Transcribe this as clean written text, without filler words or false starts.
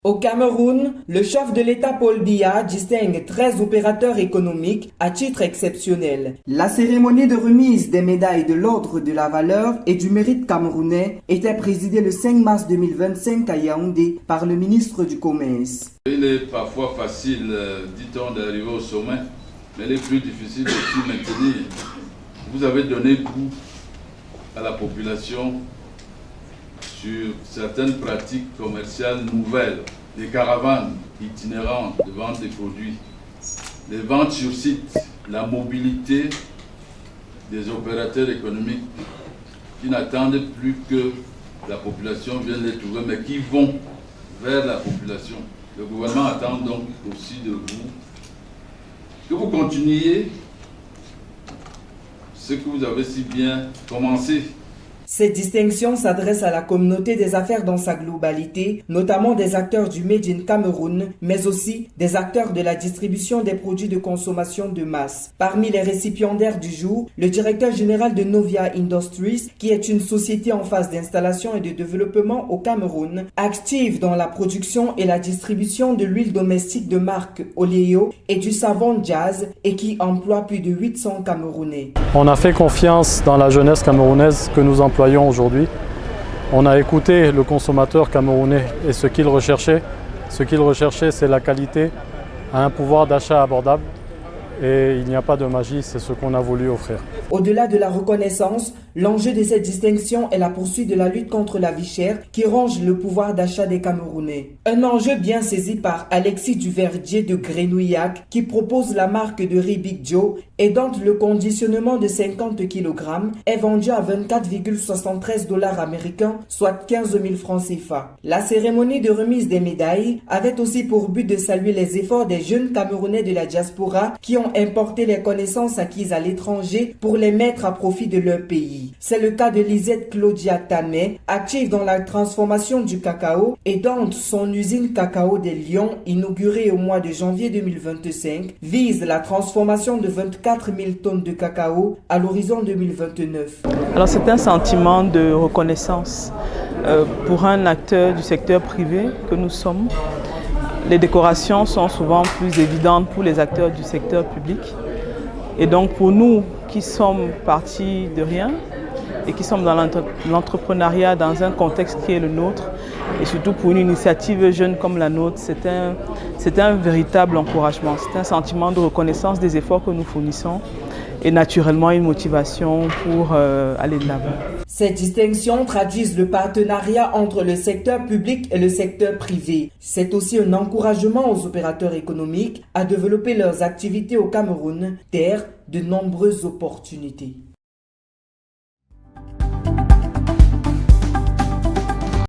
Au Cameroun, le chef de l'État Paul Biya distingue 13 opérateurs économiques à titre exceptionnel. La cérémonie de remise des médailles de l'Ordre de la valeur et du mérite camerounais était présidée le 5 mars 2025 à Yaoundé par le ministre du Commerce. Il est parfois facile, dit-on, d'arriver au sommet, mais il est plus difficile de s'y maintenir. Vous avez donné goût à la population sur certaines pratiques commerciales nouvelles, des caravanes itinérantes de vente des produits, les ventes sur site, la mobilité des opérateurs économiques qui n'attendent plus que la population vienne les trouver, mais qui vont vers la population. Le gouvernement attend donc aussi de vous que vous continuiez ce que vous avez si bien commencé. Cette distinction s'adresse à la communauté des affaires dans sa globalité, notamment des acteurs du Made in Cameroun, mais aussi des acteurs de la distribution des produits de consommation de masse. Parmi les récipiendaires du jour, le directeur général de Novia Industries, qui est une société en phase d'installation et de développement au Cameroun, active dans la production et la distribution de l'huile domestique de marque Oléo et du savon Jazz et qui emploie plus de 800 Camerounais. On a fait confiance dans la jeunesse camerounaise que nous employons aujourd'hui. On a écouté le consommateur camerounais et ce qu'il recherchait. Ce qu'il recherchait, c'est la qualité à un pouvoir d'achat abordable. Et il n'y a pas de magie, c'est ce qu'on a voulu offrir. Au-delà de la reconnaissance, l'enjeu de cette distinction est la poursuite de la lutte contre la vie chère qui ronge le pouvoir d'achat des Camerounais. Un enjeu bien saisi par Alexis Duverdier de Grenouillac qui propose la marque de riz Big Joe et dont le conditionnement de 50 kg est vendu à 24,73 $ américains, soit 15 000 francs CFA. La cérémonie de remise des médailles avait aussi pour but de saluer les efforts des jeunes Camerounais de la diaspora qui ont importé les connaissances acquises à l'étranger pour les mettre à profit de leur pays. C'est le cas de Lisette Claudia Tamé, active dans la transformation du cacao et dont son usine Cacao des Lions, inaugurée au mois de janvier 2025, vise la transformation de 24 000 tonnes de cacao à l'horizon 2029. Alors c'est un sentiment de reconnaissance pour un acteur du secteur privé que nous sommes. Les décorations sont souvent plus évidentes pour les acteurs du secteur public. Et donc pour nous qui sommes partis de rien et qui sommes dans l'entrepreneuriat dans un contexte qui est le nôtre, et surtout pour une initiative jeune comme la nôtre, c'est un véritable encouragement. C'est un sentiment de reconnaissance des efforts que nous fournissons et naturellement une motivation pour aller de l'avant. Ces distinctions traduisent le partenariat entre le secteur public et le secteur privé. C'est aussi un encouragement aux opérateurs économiques à développer leurs activités au Cameroun, terre de nombreuses opportunités.